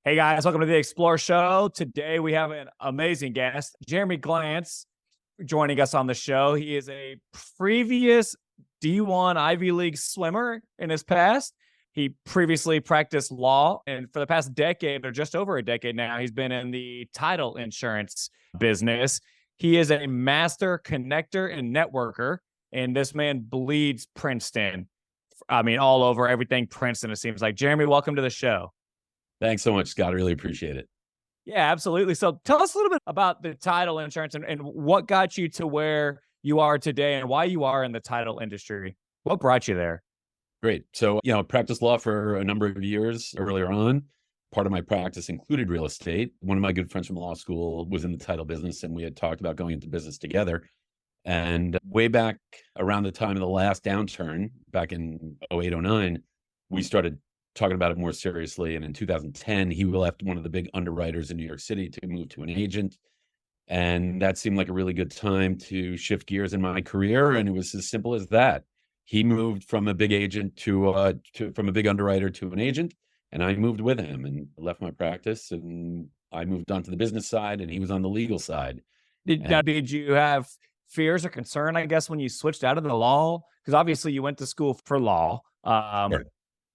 Hey guys, welcome to the Xplor Show. Today we have an amazing guest, Jeremy Glantz, joining us on the show. He is a previous D1 Ivy League swimmer in his past. He previously practiced law, and for the past decade or just over a decade now, he's been in the title insurance business. He is a master connector and networker, and this man bleeds Princeton. I mean, all over everything Princeton, it seems like. Jeremy, welcome to the show. Thanks so much, Scott. I really appreciate it. Yeah, absolutely. So tell us a little bit about the title insurance and what got you to where you are today and why you are in the title industry. What brought you there? Great. So, I practiced law for a number of years earlier on. Part of my practice included real estate. One of my good friends from law school was in the title business, and we had talked about going into business together. And way back around the time of the last downturn, back in 08, 09, we started talking about it more seriously. And in 2010, he left one of the big underwriters in New York City to move to an agent. And that seemed like a really good time to shift gears in my career. And it was as simple as that. He moved from a big agent from a big underwriter to an agent. And I moved with him and left my practice. And I moved on to the business side and he was on the legal side. Did you have fears or concern, I guess, when you switched out of the law? Because obviously you went to school for law. Sure.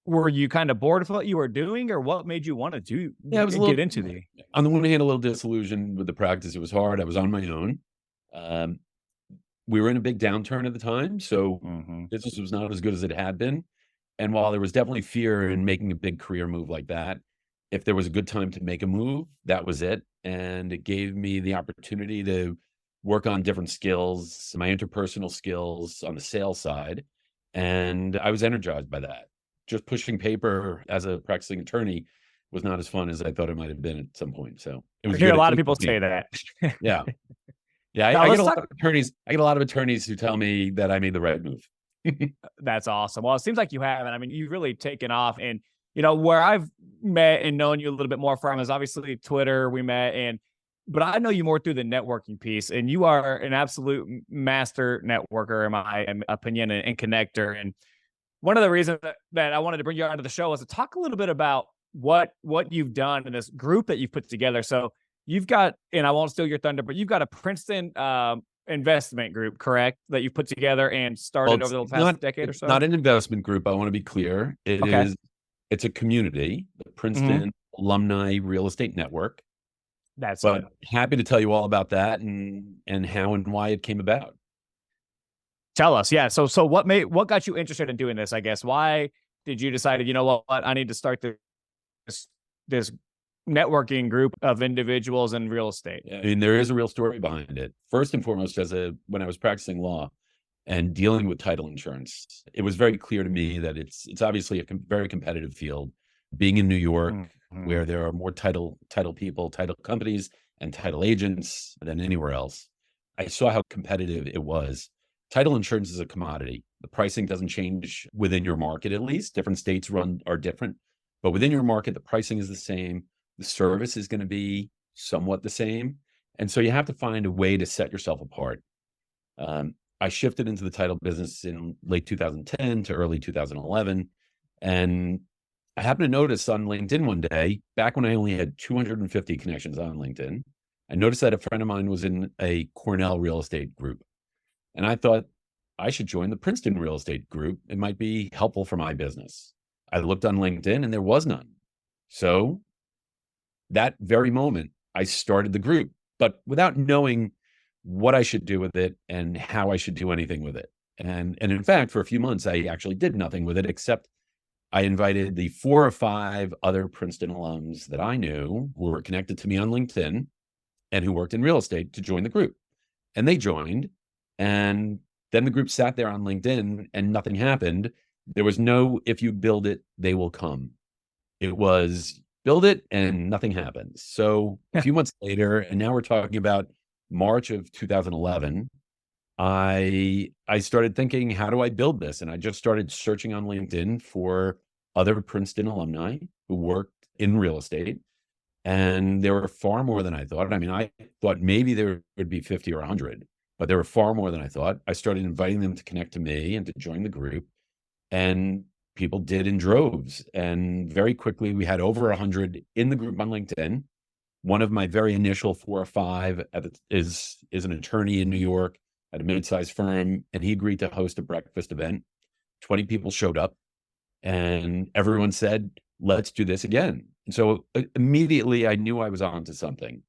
Were you kind of bored with what you were doing, or what made you want to get into the? On the one hand, a little disillusioned with the practice. It was hard. I was on my own. We were in a big downturn at the time, so business was not as good as it had been. And while there was definitely fear in making a big career move like that, if there was a good time to make a move, that was it. And it gave me the opportunity to work on different skills, my interpersonal skills on the sales side. And I was energized by that. Just pushing paper as a practicing attorney was not as fun as I thought it might have been at some point. So it was. I hear a lot of people say that. Yeah. I get a lot of attorneys. I get a lot of attorneys who tell me that I made the right move. That's awesome. Well, it seems like you haven't. I mean, you've really taken off. And, where I've met and known you a little bit more from is obviously Twitter. We met, but I know you more through the networking piece, and you are an absolute master networker, in my opinion, and connector. And one of the reasons that I wanted to bring you onto the show was to talk a little bit about what you've done in this group that you've put together. So you've got, and I won't steal your thunder, but you've got a Princeton investment group, correct? That you've put together and started over the past decade or so? Not an investment group. I want to be clear. It's a community, the Princeton Alumni Real Estate Network. Happy to tell you all about that and how and why it came about. Tell us. Yeah. So what got you interested in doing this, I guess? Why did you decide, I need to start this networking group of individuals in real estate? I mean, there is a real story behind it. First and foremost, when I was practicing law and dealing with title insurance, it was very clear to me that it's obviously a very competitive field. Being in New York, where there are more title people, title companies, and title agents than anywhere else, I saw how competitive it was. Title insurance is a commodity. The pricing doesn't change within your market, at least. Different states are different. But within your market, the pricing is the same. The service is going to be somewhat the same. And so you have to find a way to set yourself apart. I shifted into the title business in late 2010 to early 2011. And I happened to notice on LinkedIn one day, back when I only had 250 connections on LinkedIn, I noticed that a friend of mine was in a Cornell real estate group. And I thought I should join the Princeton real estate group. It might be helpful for my business. I looked on LinkedIn and there was none. So that very moment, I started the group, but without knowing what I should do with it and how I should do anything with it. And in fact, for a few months, I actually did nothing with it, except I invited the 4 or 5 other Princeton alums that I knew who were connected to me on LinkedIn and who worked in real estate to join the group. And they joined. And then the group sat there on LinkedIn and nothing happened. There was no, if you build it, they will come. It was build it and nothing happens. So a few months later, and now we're talking about March of 2011, I started thinking, how do I build this? And I just started searching on LinkedIn for other Princeton alumni who worked in real estate. And there were far more than I thought. I mean, I thought maybe there would be 50 or 100, but there were far more than I thought. I started inviting them to connect to me and to join the group. And people did in droves. And very quickly, we had over 100 in the group on LinkedIn. One of my very initial 4 or 5 is an attorney in New York at a mid-sized firm, and he agreed to host a breakfast event. 20 people showed up, and everyone said, let's do this again. And so immediately I knew I was onto something.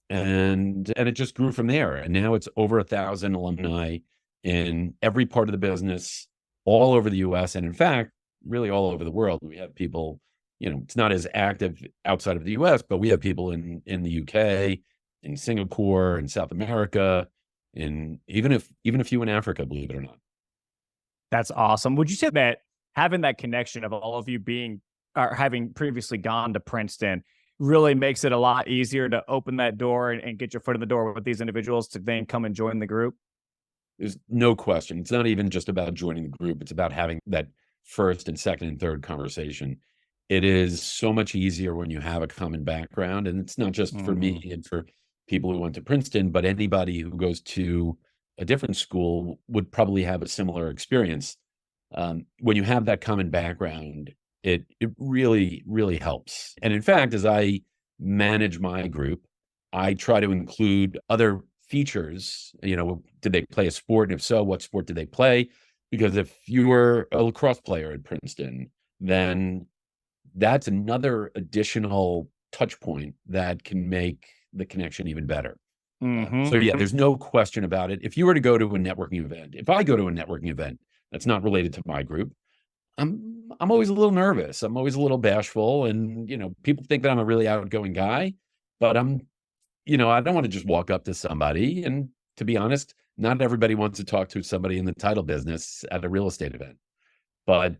And it just grew from there. And now it's over 1,000 alumni in every part of the business, all over the US. And in fact, really all over the world. We have people, it's not as active outside of the US, but we have people in the UK, in Singapore, in South America, even a few in Africa, believe it or not. That's awesome. Would you say that having that connection of all of you being or having previously gone to Princeton really makes it a lot easier to open that door and get your foot in the door with these individuals to then come and join the group? There's no question. It's not even just about joining the group. It's about having that first and second and third conversation. It is so much easier when you have a common background. And it's not just for me and for people who went to Princeton, but anybody who goes to a different school would probably have a similar experience. When you have that common background, it really, really helps. And in fact, as I manage my group, I try to include other features. Did they play a sport? And if so, what sport did they play? Because if you were a lacrosse player at Princeton, then that's another additional touch point that can make the connection even better. So yeah, there's no question about it. If you were to go to a networking event, if I go to a networking event that's not related to my group, I'm always a little nervous. I'm always a little bashful. And, people think that I'm a really outgoing guy, but I don't want to just walk up to somebody. And to be honest, not everybody wants to talk to somebody in the title business at a real estate event. But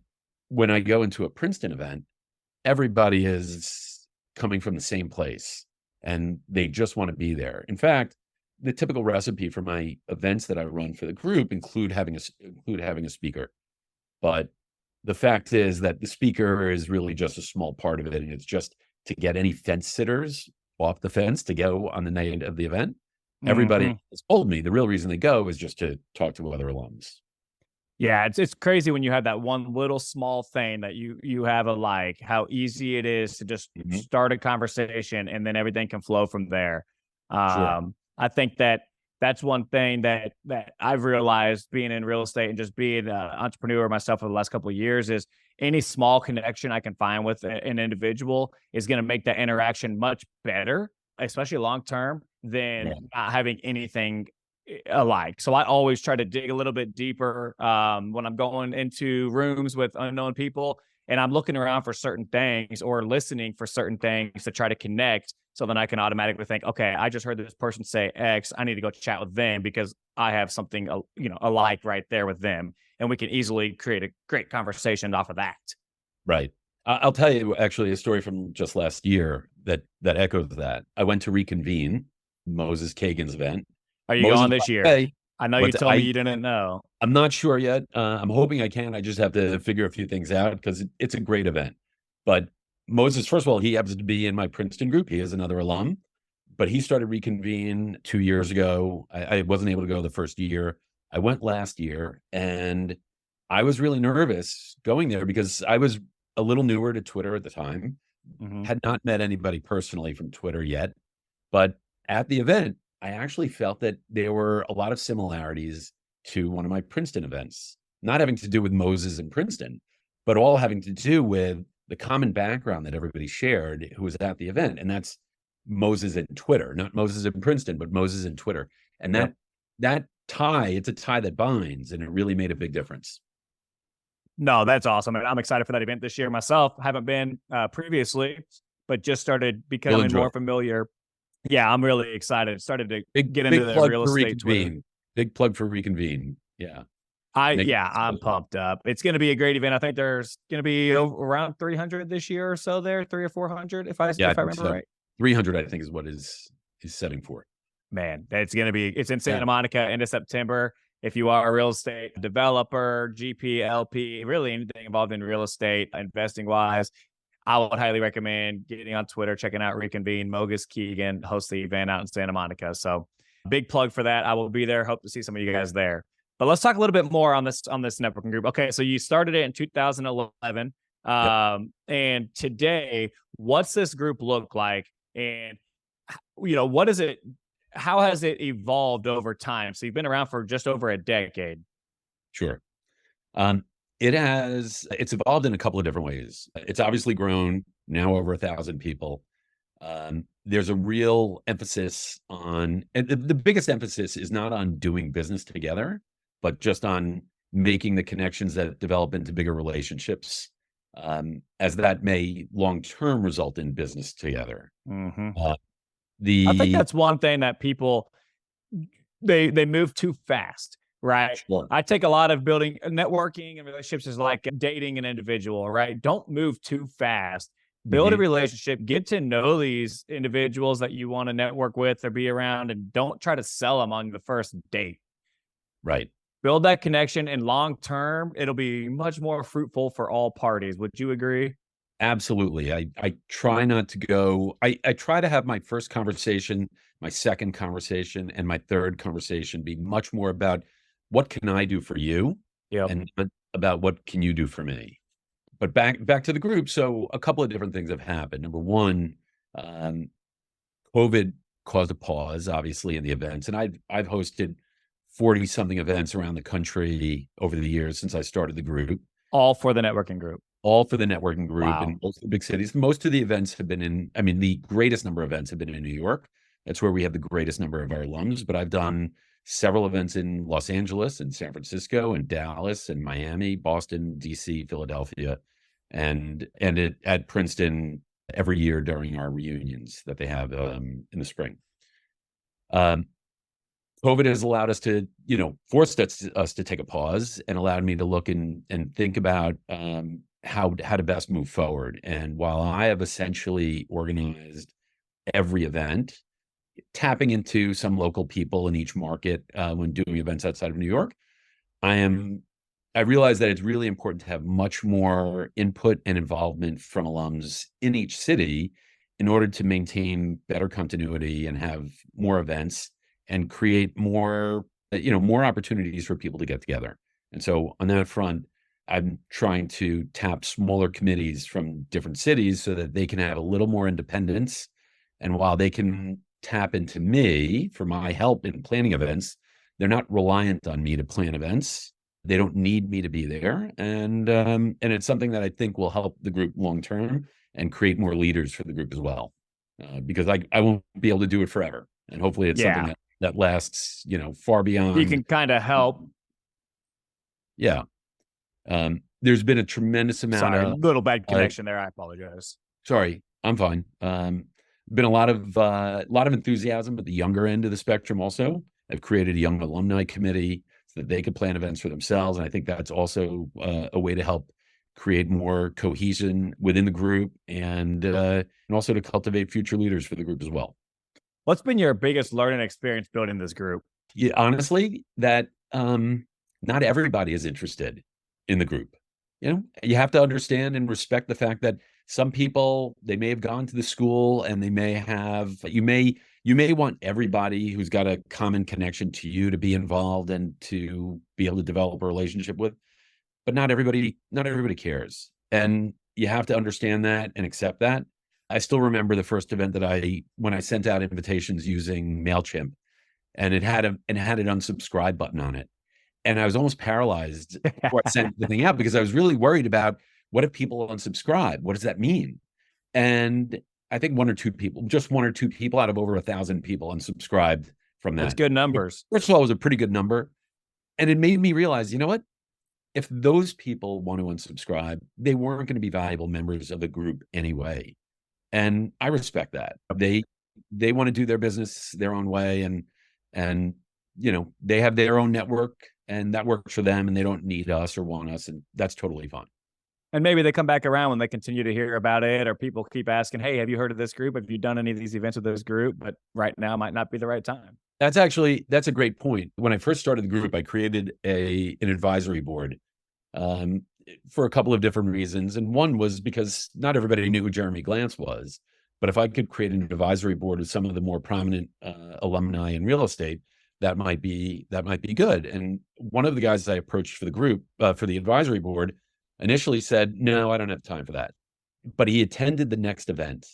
when I go into a Princeton event, everybody is coming from the same place and they just want to be there. In fact, the typical recipe for my events that I run for the group include having a speaker. But the fact is that the speaker is really just a small part of it. And it's just to get any fence sitters off the fence to go on the night of the event. Everybody has told me the real reason they go is just to talk to other alums. Yeah, it's crazy when you have that one little small thing that you have how easy it is to just start a conversation and then everything can flow from there. Sure. I think that's one thing that I've realized being in real estate and just being an entrepreneur myself for the last couple of years is any small connection I can find with an individual is going to make that interaction much better, especially long term, than not having anything alike. So I always try to dig a little bit deeper when I'm going into rooms with unknown people and I'm looking around for certain things or listening for certain things to try to connect. So then I can automatically think, okay, I just heard this person say X. I need to go chat with them because I have something, alike right there with them. And we can easily create a great conversation off of that. Right. I'll tell you actually a story from just last year that echoes that. I went to Reconvene, Moses Kagan's event. Are you going this year? I know you told me you didn't know. I'm not sure yet. I'm hoping I can. I just have to figure a few things out because it's a great event. But Moses, first of all, he happens to be in my Princeton group. He is another alum, but he started Reconvene 2 years ago. I wasn't able to go the first year. I went last year and I was really nervous going there because I was a little newer to Twitter at the time, had not met anybody personally from Twitter yet. But at the event, I actually felt that there were a lot of similarities to one of my Princeton events, not having to do with Moses and Princeton, but all having to do with the common background that everybody shared who was at the event. And that's Moses and Twitter, not Moses and Princeton, but Moses and Twitter. And that tie, it's a tie that binds, and it really made a big difference. No, that's awesome. And I'm excited for that event this year myself. Haven't been previously, but just started becoming more familiar. Yeah, I'm really excited. Started to get into the real estate Twitter. Big plug for Reconvene. Yeah. I'm pumped up. It's going to be a great event. I think there's going to be around 300 this year or so there, 300 or 400 if I remember right. 300 I think is what is setting for it. Man, it's in Santa Monica end of September. If you are a real estate developer, GP, LP, really anything involved in real estate, investing wise, I would highly recommend getting on Twitter, checking out Reconvene. Moses Keegan hosts the event out in Santa Monica. So big plug for that. I will be there. Hope to see some of you guys there. But let's talk a little bit more on this networking group. Okay, so you started it in 2011, Yep. and today, what's this group look like? And what is it? How has it evolved over time? So you've been around for just over a decade. Sure. Um, it's evolved in a couple of different ways. It's obviously grown now over 1,000 people. There's a real emphasis on, and the biggest emphasis is not on doing business together, but just on making the connections that develop into bigger relationships, as that may long-term result in business together. Mm-hmm. Uh, I think the that's one thing that people they move too fast, right? Sure. I take a lot of building networking and relationships is like dating an individual, right? Don't move too fast. Build a Mhm. relationship, get to know these individuals that you want to network with or be around, and don't try to sell them on the first date. Right. Build that connection, and long term, it'll be much more fruitful for all parties. Would you agree? Absolutely. I try not to go. I try to have my first conversation, my second conversation, and my third conversation be much more about what can I do for you, Yep. and not about what can you do for me. But back to the group. So a couple of different things have happened. Number one, um, COVID caused a pause, obviously, in the events, and I've hosted 40 something events around the country over the years since I started the group, All for the networking group. all for the networking group Wow. in most of the big cities. Most of the events have been in, I mean, the greatest number of events have been in New York. That's where we have the greatest number of our alums, but I've done several events in Los Angeles and San Francisco and Dallas and Miami, Boston, DC, Philadelphia, at Princeton every year during our reunions that they have in the spring. Um, COVID has allowed us to, forced us to take a pause and allowed me to look and think about how to best move forward. And while I have essentially organized every event, tapping into some local people in each market when doing events outside of New York, I realize that it's really important to have much more input and involvement from alums in each city in order to maintain better continuity and have more events and create more, more opportunities for people to get together. And so on that front, I'm trying to tap smaller committees from different cities so that they can have a little more independence. And while they can tap into me for my help in planning events, they're not reliant on me to plan events. They don't need me to be there. And it's something that I think will help the group long term and create more leaders for the group as well. Because I won't be able to do it forever. And hopefully it's something that lasts, far beyond. You can kind of help. Yeah. There's been a tremendous amount Sorry, of little bad connection there. I apologize. Sorry, I'm fine. Been a lot of enthusiasm at the younger end of the spectrum also. I've created a young alumni committee so that they could plan events for themselves. And I think that's also a way to help create more cohesion within the group and also to cultivate future leaders for the group as well. What's been your biggest learning experience building this group? Yeah, honestly, that not everybody is interested in the group. You have to understand and respect the fact that some people, they may have gone to the school and they may have, you may want everybody who's got a common connection to you to be involved and to be able to develop a relationship with, but not everybody cares. And you have to understand that and accept that. I still remember the first event that when I sent out invitations using MailChimp, and it had an unsubscribe button on it. And I was almost paralyzed before I sent the thing out because I was really worried about what if people unsubscribe? What does that mean? And I think just one or two people out of over 1,000 people unsubscribed from that. That's good numbers. First of all, it was a pretty good number. And it made me realize, you know what? If those people want to unsubscribe, they weren't going to be valuable members of the group anyway. And I respect that. They want to do their business their own way and they have their own network and that works for them and they don't need us or want us. And that's totally fine. And maybe they come back around when they continue to hear about it or people keep asking, hey, have you heard of this group? Have you done any of these events with this group? But right now might not be the right time. That's a great point. When I first started the group, I created an advisory board for a couple of different reasons. And one was because not everybody knew who Jeremy Glantz was. But if I could create an advisory board with some of the more prominent alumni in real estate, that might be good. And one of the guys I approached for the group, for the advisory board, initially said, no, I don't have time for that. But he attended the next event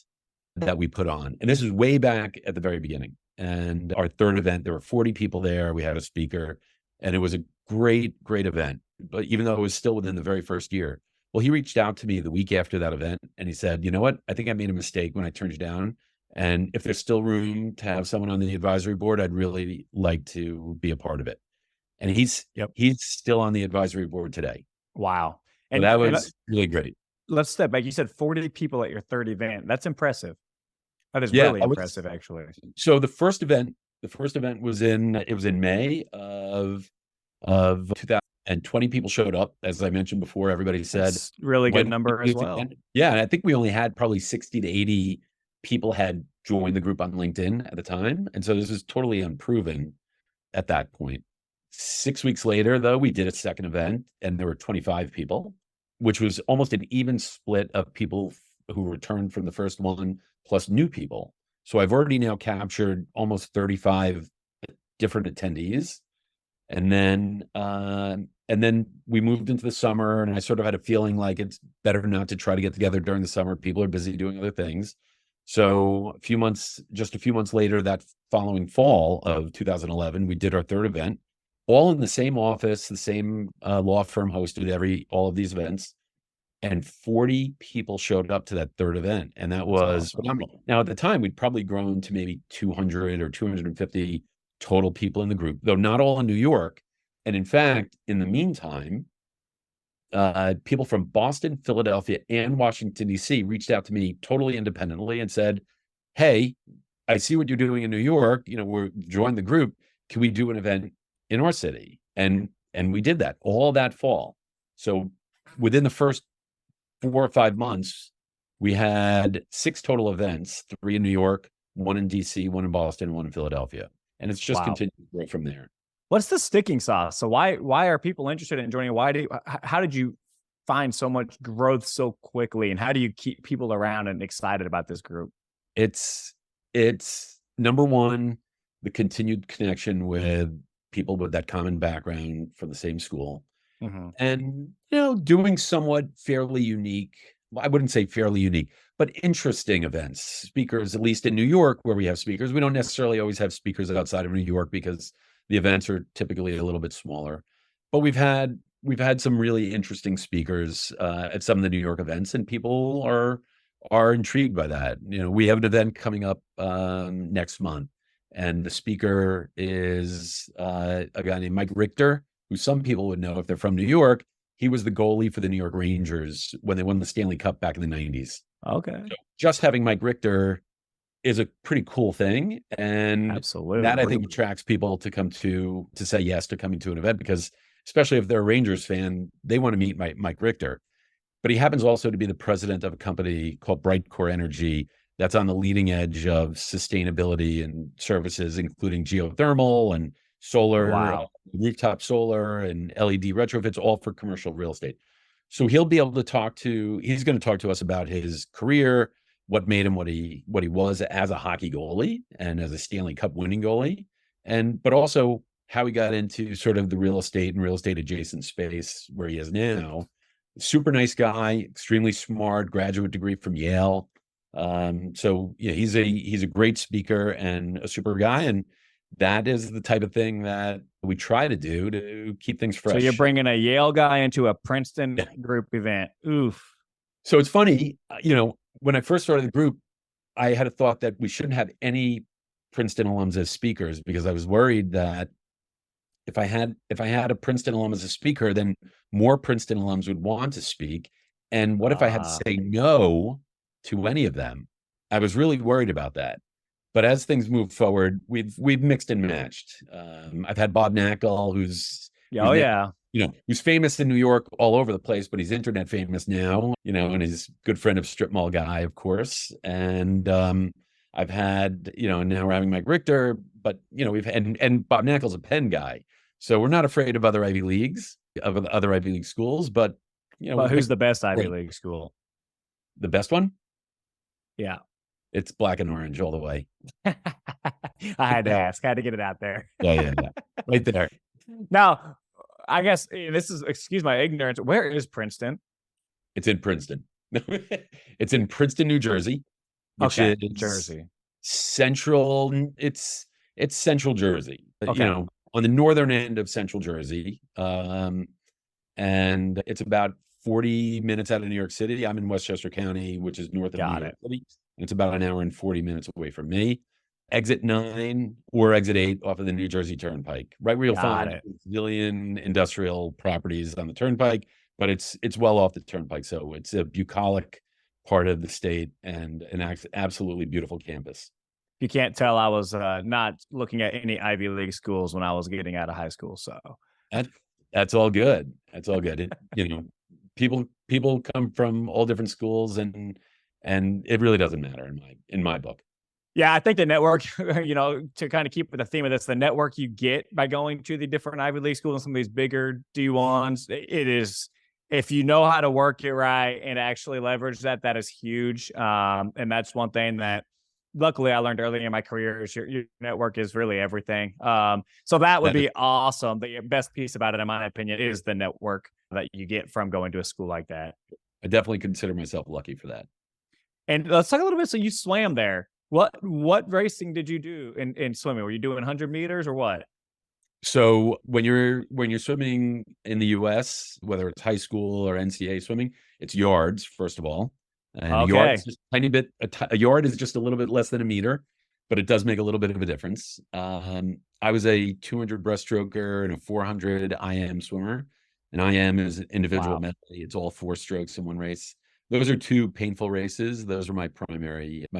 that we put on. And this is way back at the very beginning. And our third event, there were 40 people there. We had a speaker, and it was a great, great event. But even though it was still within the very first year, well, he reached out to me the week after that event, and he said, you know what? I think I made a mistake when I turned you down. And if there's still room to have someone on the advisory board, I'd really like to be a part of it. And he's still on the advisory board today. Wow. And so that was really great. Let's step back. You said 40 people at your third event. That's impressive. That is really impressive, actually. So the first event was in May of 2000, and 20 people showed up. As I mentioned before, everybody said that's really good number as well. Yeah, and I think we only had probably 60 to 80 people had joined the group on LinkedIn at the time, and so this is totally unproven at that point. 6 weeks later, though, we did a second event, and there were 25 people, which was almost an even split of people who returned from the first one plus new people. So I've already now captured almost 35 different attendees. And then we moved into the summer, and I sort of had a feeling like it's better not to try to get together during the summer. People are busy doing other things. So just a few months later, that following fall of 2011, we did our third event, all in the same office. The same law firm hosted all of these events, and 40 people showed up to that third event. And that was phenomenal. Now, at the time, we'd probably grown to maybe 200 or 250 total people in the group, though not all in New York. And in fact, in the meantime, people from Boston, Philadelphia, and Washington, D.C. reached out to me totally independently and said, hey, I see what you're doing in New York. We're join the group. Can we do an event in our city? And we did that all that fall. So within the first 4 or 5 months, we had 6 total events, 3 in New York, 1 in DC, 1 in Boston, 1 in Philadelphia. And it's just continued to grow from there. What's the sticking sauce? So why are people interested in joining? How did you find so much growth so quickly? And how do you keep people around and excited about this group? It's number one, the continued connection with people with that common background from the same school. Mm-hmm. And, doing somewhat fairly unique, I wouldn't say fairly unique, but interesting events. Speakers, at least in New York, where we have speakers. We don't necessarily always have speakers outside of New York because the events are typically a little bit smaller. But we've had some really interesting speakers at some of the New York events, and people are intrigued by that. We have an event coming up next month, and the speaker is a guy named Mike Richter, who some people would know if they're from New York. He was the goalie for the New York Rangers when they won the Stanley Cup back in the 90s. Okay. So just having Mike Richter is a pretty cool thing. And absolutely, that I think attracts people to say yes to coming to an event, because especially if they're a Rangers fan, they want to meet Mike Richter. But he happens also to be the president of a company called Brightcore Energy that's on the leading edge of sustainability and services, including geothermal and solar, rooftop solar and LED retrofits, all for commercial real estate. So he'll be able to he's going to talk to us about his career, what made him what he was as a hockey goalie and as a Stanley Cup winning goalie, but also how he got into sort of the real estate and real estate adjacent space where he is now. Super nice guy, extremely smart, graduate degree from Yale. So he's a great speaker and a super guy, and that is the type of thing that we try to do to keep things fresh. So you're bringing a Yale guy into a Princeton group event. Oof. So it's funny, when I first started the group, I had a thought that we shouldn't have any Princeton alums as speakers, because I was worried that if I had a Princeton alum as a speaker, then more Princeton alums would want to speak. And what if I had to say no to any of them? I was really worried about that. But as things move forward, we've mixed and matched. I've had Bob Knackel, who's famous in New York all over the place, but he's internet famous now, and he's a good friend of Strip Mall Guy, of course. And I've had, now we're having Mike Richter, but and Bob Knackel's a Penn guy. So we're not afraid of other Ivy League schools, but Well, who's the best Ivy League school? The best one? Yeah. It's black and orange all the way. I had to ask, had to get it out there. Yeah. Right there. Now, I guess this is, excuse my ignorance, where is Princeton? It's in Princeton. It's in Princeton, New Jersey, which Okay, is Jersey. central. It's central Jersey, Okay, on the northern end of central Jersey. And it's about 40 minutes out of New York City. I'm in Westchester County, which is north of New got York it. City. And it's about an hour and 40 minutes away from me. Exit 9 or exit 8 off of the New Jersey Turnpike, right where you'll Got find it. a zillion industrial properties on the Turnpike, but it's well off the Turnpike. So it's a bucolic part of the state and an absolutely beautiful campus. You can't tell I was not looking at any Ivy League schools when I was getting out of high school. So That's all good. That's all good. People come from all different schools, and it really doesn't matter in my book. yeah, I think the network, to kind of keep with the theme of this, the network you get by going to the different Ivy League schools and some of these bigger D1s, it is, if you know how to work it right and actually leverage that, that is huge. And that's one thing that luckily I learned early in my career is your network is really everything. So that would be awesome. The best piece about it, in my opinion, is the network that you get from going to a school like that. I definitely consider myself lucky for that. And let's talk a little bit. So you swam there. What racing did you do in swimming? Were you doing 100 meters or what? So when you're swimming in the US, whether it's high school or NCAA swimming, it's yards, first of all. And a yard Okay. is just a tiny bit, a yard is just a little bit less than a meter, but it does make a little bit of a difference. I was a 200 breaststroker and a 400 IM swimmer. And IM is individual Wow. medley. It's all 4 strokes in one race. Those are 2 painful races. Those are my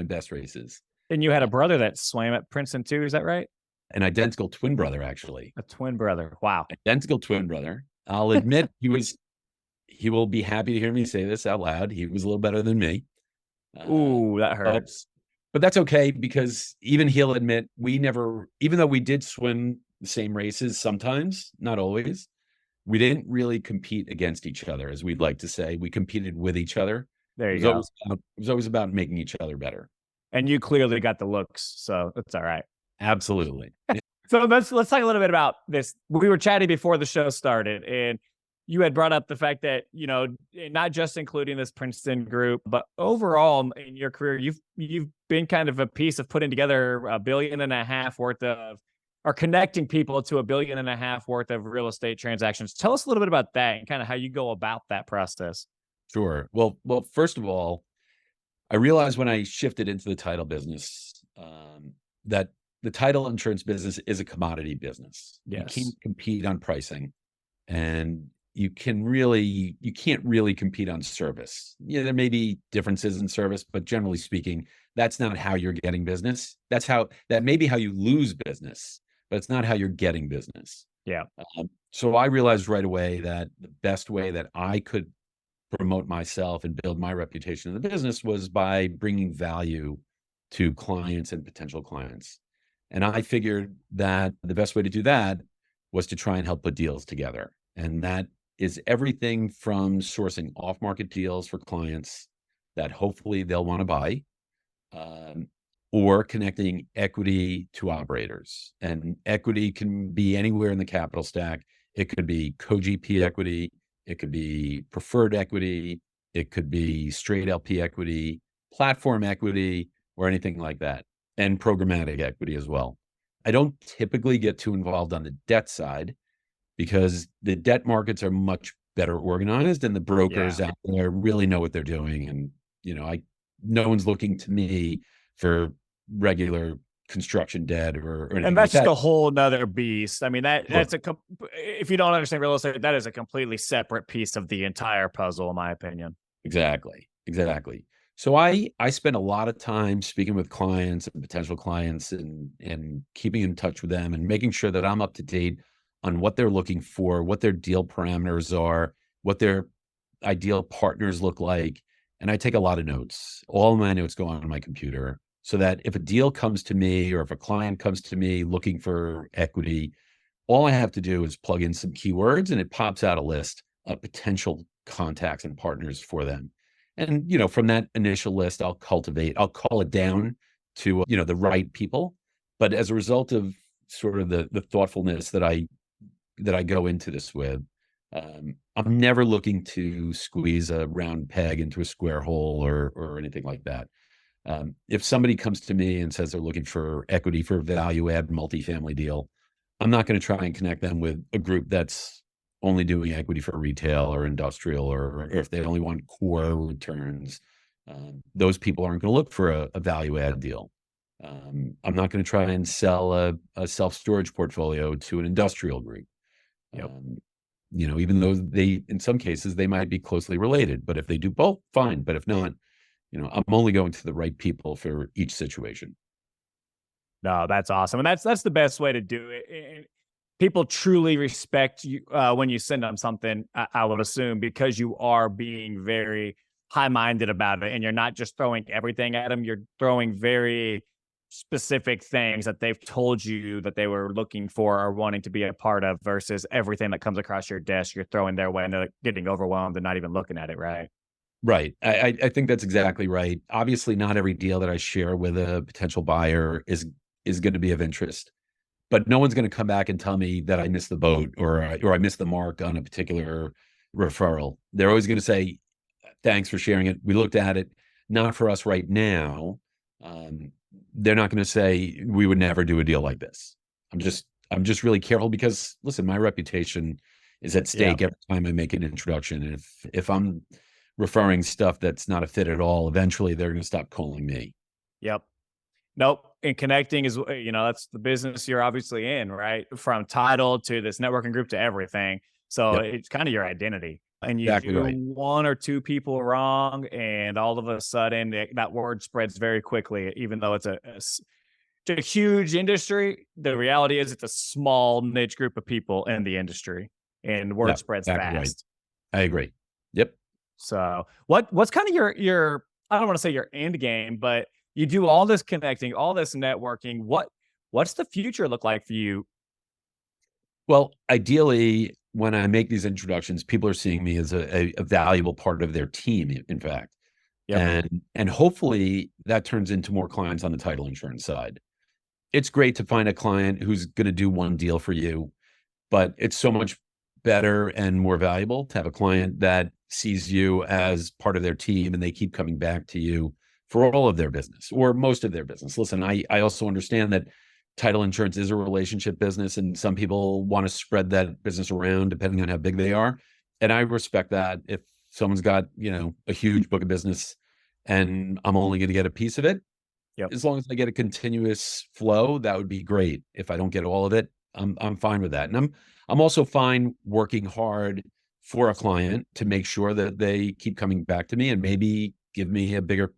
best races. And you had a brother that swam at Princeton too, is that right? An identical twin brother, actually. A twin brother. Wow. Identical twin brother. I'll admit he will be happy to hear me say this out loud. He was a little better than me. Ooh, that hurts. But that's okay, because even he'll admit even though we did swim the same races sometimes, not always, we didn't really compete against each other, as we'd like to say. We competed with each other. There you go. It was always about making each other better. And you clearly got the looks, so that's all right. Absolutely. So let's talk a little bit about this. We were chatting before the show started, and you had brought up the fact that, not just including this Princeton group, but overall in your career, you've been kind of a piece of putting together $1.5 billion worth of, or connecting people to $1.5 billion worth of real estate transactions. Tell us a little bit about that and kind of how you go about that process. Sure. Well, first of all, I realized when I shifted into the title business, that the title insurance business is a commodity business. Yes. You can't compete on pricing, and you can't really compete on service. There may be differences in service, but generally speaking, that's not how you're getting business. That may be how you lose business, but it's not how you're getting business. Yeah. So I realized right away that the best way that I could promote myself and build my reputation in the business was by bringing value to clients and potential clients. And I figured that the best way to do that was to try and help put deals together. And that is everything from sourcing off-market deals for clients that hopefully they'll want to buy, or connecting equity to operators. And equity can be anywhere in the capital stack. It could be co-GP equity, it could be preferred equity, it could be straight LP equity, platform equity, or anything like that, and programmatic equity as well. I don't typically get too involved on the debt side, because the debt markets are much better organized and the brokers out there really know what they're doing. And, no one's looking to me for regular construction debt or anything. And that's like just a whole nother beast. I mean, that's if you don't understand real estate, that is a completely separate piece of the entire puzzle, in my opinion. Exactly. So I spend a lot of time speaking with clients and potential clients and keeping in touch with them and making sure that I'm up to date on what they're looking for, what their deal parameters are, what their ideal partners look like. And I take a lot of notes. All of my notes go on my computer, so that if a deal comes to me or if a client comes to me looking for equity, all I have to do is plug in some keywords and it pops out a list of potential contacts and partners for them. And, from that initial list, I'll call it down to, the right people. But as a result of sort of the thoughtfulness that I go into this with, I'm never looking to squeeze a round peg into a square hole or anything like that. If somebody comes to me and says they're looking for equity for a value add multifamily deal, I'm not going to try and connect them with a group that's only doing equity for retail or industrial, or if they only want core returns. Those people aren't going to look for a value add deal. I'm not going to try and sell a self-storage portfolio to an industrial group. Yep. Even though in some cases, they might be closely related, but if they do both, fine. But if not, I'm only going to the right people for each situation. No, that's awesome. And that's the best way to do it. And people truly respect you when you send them something, I would assume, because you are being very high-minded about it. And you're not just throwing everything at them. You're throwing very specific things that they've told you that they were looking for or wanting to be a part of, versus everything that comes across your desk, you're throwing their way and they're getting overwhelmed and not even looking at it, right? Right. I think that's exactly right. Obviously, not every deal that I share with a potential buyer is going to be of interest, but no one's going to come back and tell me that I missed the boat or I missed the mark on a particular referral. They're always going to say, "Thanks for sharing it. We looked at it. Not for us right now." They're not going to say we would never do a deal like this. I'm just really careful because, listen, my reputation is at stake every time I make an introduction. And if I'm referring stuff that's not a fit at all, eventually they're going to stop calling me. Yep. Nope. And connecting is, that's the business you're obviously in, right? From title to this networking group to everything. So Yep. it's kind of your identity. And you Exactly do right. one or two people wrong, and all of a sudden that word spreads very quickly, even though it's it's a huge industry. The reality is it's a small niche group of people in the industry, and word Yep. spreads Exactly right. fast. I agree. Yep. So what's kind of your I don't want to say your end game, but you do all this connecting, all this networking. What's the future look like for you? Well, ideally, when I make these introductions, people are seeing me as a valuable part of their team, in fact. Yep. And hopefully that turns into more clients on the title insurance side. It's great to find a client who's going to do one deal for you, but it's so much better and more valuable to have a client that sees you as part of their team and they keep coming back to you for all of their business or most of their business. Listen, I also understand that title insurance is a relationship business and some people want to spread that business around depending on how big they are. And I respect that. If someone's got, a huge book of business and I'm only going to get a piece of it, Yep. as long as I get a continuous flow, that would be great. If I don't get all of it, I'm fine with that. And I'm also fine working hard for a client to make sure that they keep coming back to me and maybe give me a bigger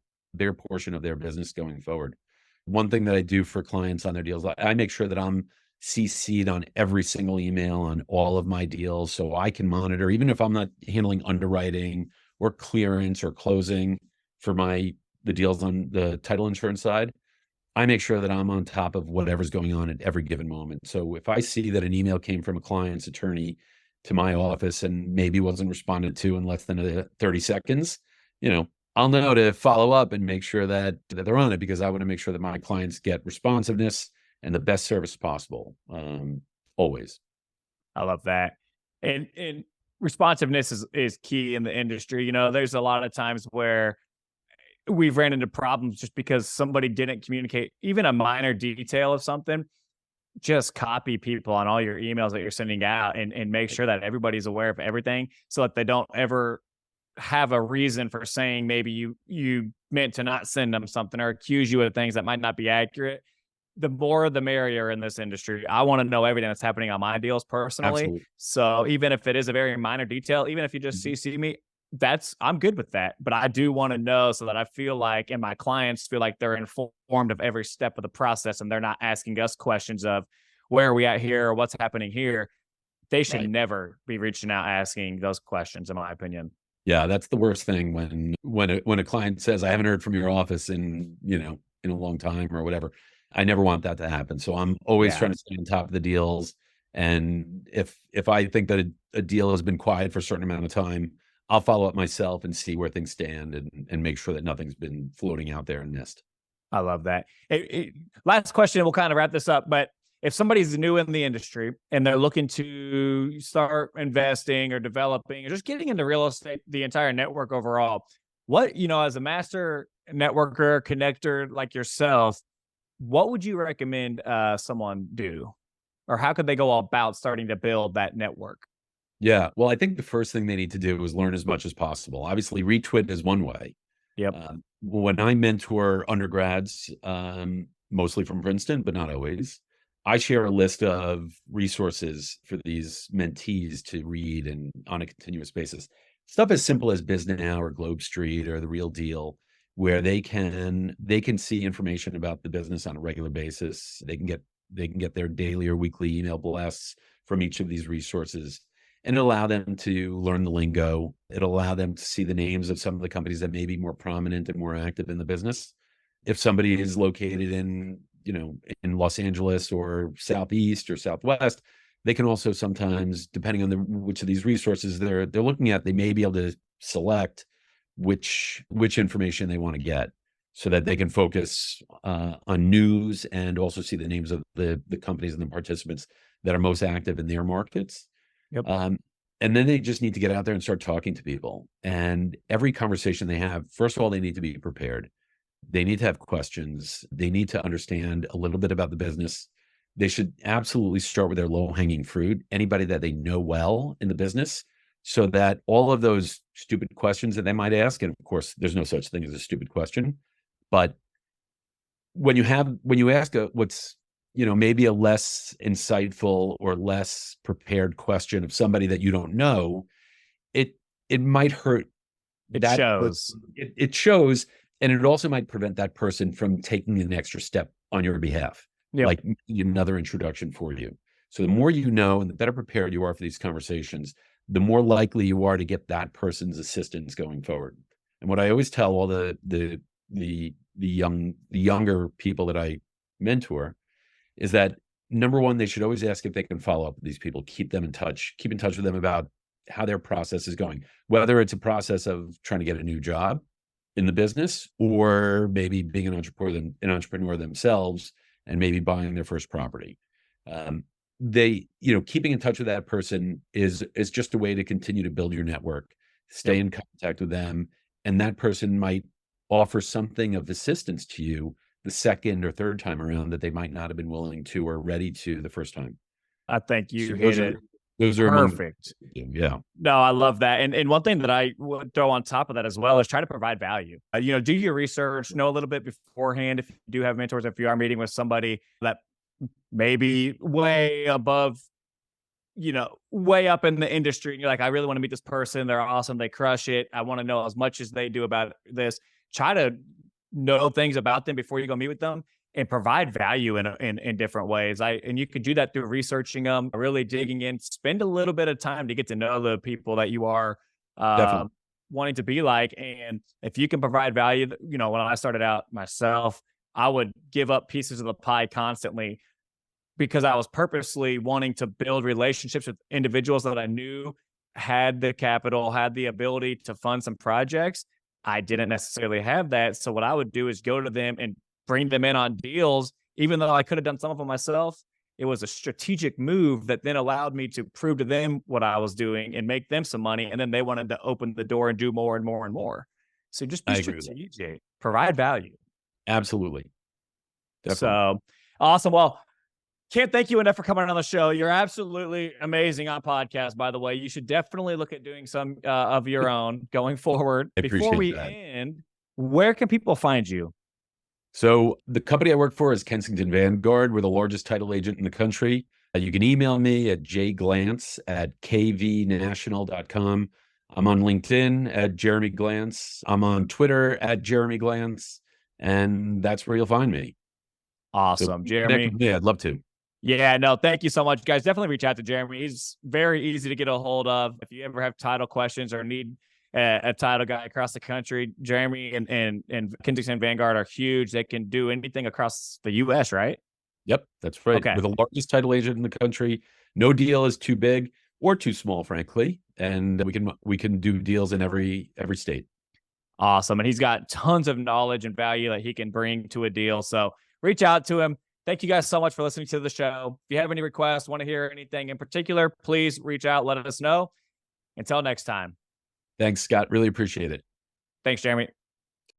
portion of their business going forward. One thing that I do for clients on their deals, I make sure that I'm CC'd on every single email on all of my deals so I can monitor, even if I'm not handling underwriting or clearance or closing for the deals on the title insurance side. I make sure that I'm on top of whatever's going on at every given moment. So if I see that an email came from a client's attorney to my office and maybe wasn't responded to in less than 30 seconds, I'll know to follow up and make sure that they're on it because I want to make sure that my clients get responsiveness and the best service possible. Always. I love that. And responsiveness is key in the industry. There's a lot of times where we've ran into problems just because somebody didn't communicate even a minor detail of something. Just copy people on all your emails that you're sending out and make sure that everybody's aware of everything so that they don't ever have a reason for saying maybe you meant to not send them something or accuse you of things that might not be accurate. The more the merrier in this industry. I want to know everything that's happening on my deals personally. Absolutely. So even if it is a very minor detail, even if you just CC me, I'm good with that. But I do want to know so that I feel like, and my clients feel like they're informed of every step of the process and they're not asking us questions of where are we at here or what's happening here. They should never be reaching out asking those questions, in my opinion. Yeah, that's the worst thing when a client says, I haven't heard from your office in a long time or whatever. I never want that to happen. So I'm always trying to stay on top of the deals. And if I think that a deal has been quiet for a certain amount of time, I'll follow up myself and see where things stand and make sure that nothing's been floating out there and missed. I love that. Last question, we'll kind of wrap this up. But if somebody's new in the industry and they're looking to start investing or developing or just getting into real estate, the entire network overall, what, as a master networker, connector like yourself, what would you recommend someone do? Or how could they go about starting to build that network? Yeah. Well, I think the first thing they need to do is learn as much as possible. Obviously, retweet is one way. Yep. When I mentor undergrads, mostly from Princeton, but not always, I share a list of resources for these mentees to read and on a continuous basis. Stuff as simple as BizNow or Globe Street or The Real Deal, where they can see information about the business on a regular basis. They can get their daily or weekly email blasts from each of these resources, and allow them to learn the lingo. It'll allow them to see the names of some of the companies that may be more prominent and more active in the business. If somebody is located in Los Angeles or Southeast or Southwest, they can also sometimes, depending on which of these resources they're looking at, they may be able to select which information they want to get, so that they can focus on news and also see the names of the companies and the participants that are most active in their markets. Yep. And then they just need to get out there and start talking to people. And every conversation they have, first of all, they need to be prepared. They need to have questions. They need to understand a little bit about the business. They should absolutely start with their low-hanging fruit, anybody that they know well in the business, so that all of those stupid questions that they might ask, and of course, there's no such thing as a stupid question, but when you ask what's maybe a less insightful or less prepared question of somebody that you don't know, it might hurt. It shows. It shows, and it also might prevent that person from taking an extra step on your behalf, Yep. like another introduction for you. So the more you know, and the better prepared you are for these conversations, the more likely you are to get that person's assistance going forward. And what I always tell all the younger people that I mentor is that, number one, they should always ask if they can follow up with these people, keep in touch with them about how their process is going, whether it's a process of trying to get a new job in the business, or maybe being an entrepreneur themselves and maybe buying their first property. Keeping in touch with that person is just a way to continue to build your network, stay in contact with them, and that person might offer something of assistance to you the second or third time around that they might not have been willing to or ready to the first time. I think you hit it. Those are perfect. Yeah. No, I love that. And one thing that I would throw on top of that as well is try to provide value. Do your research, know a little bit beforehand. If you do have mentors, if you are meeting with somebody that may be way above, way up in the industry, and you're like, I really want to meet this person. They're awesome. They crush it. I want to know as much as they do about this. Try to know things about them before you go meet with them, and provide value in different ways. And you could do that through researching them, really digging in, spend a little bit of time to get to know the people that you are wanting to be like. And if you can provide value, when I started out myself, I would give up pieces of the pie constantly because I was purposely wanting to build relationships with individuals that I knew had the capital, had the ability to fund some projects. I didn't necessarily have that. So what I would do is go to them and bring them in on deals, even though I could have done some of them myself. It was a strategic move that then allowed me to prove to them what I was doing and make them some money. And then they wanted to open the door and do more and more and more. So just be strategic, provide value. Absolutely. Definitely. So awesome. Well, can't thank you enough for coming on the show. You're absolutely amazing on podcasts, by the way. You should definitely look at doing some of your own going forward. Before we end, where can people find you? So the company I work for is Kensington Vanguard. We're the largest title agent in the country. You can email me at jglantz@kvnational.com. I'm on LinkedIn at Jeremy Glantz. I'm on Twitter at Jeremy Glantz. And that's where you'll find me. Awesome. So, Jeremy. Yeah, I'd love to. Yeah, no, thank you so much, guys. Definitely reach out to Jeremy. He's very easy to get a hold of. If you ever have title questions or need a title guy across the country, Jeremy and Kensington Vanguard are huge. They can do anything across the U.S., right? Yep, that's right. Okay. We're the largest title agent in the country. No deal is too big or too small, frankly, and we can do deals in every state. Awesome. And he's got tons of knowledge and value that he can bring to a deal. So reach out to him. Thank you guys so much for listening to the show. If you have any requests, want to hear anything in particular, please reach out, let us know. Until next time. Thanks, Scott. Really appreciate it. Thanks, Jeremy.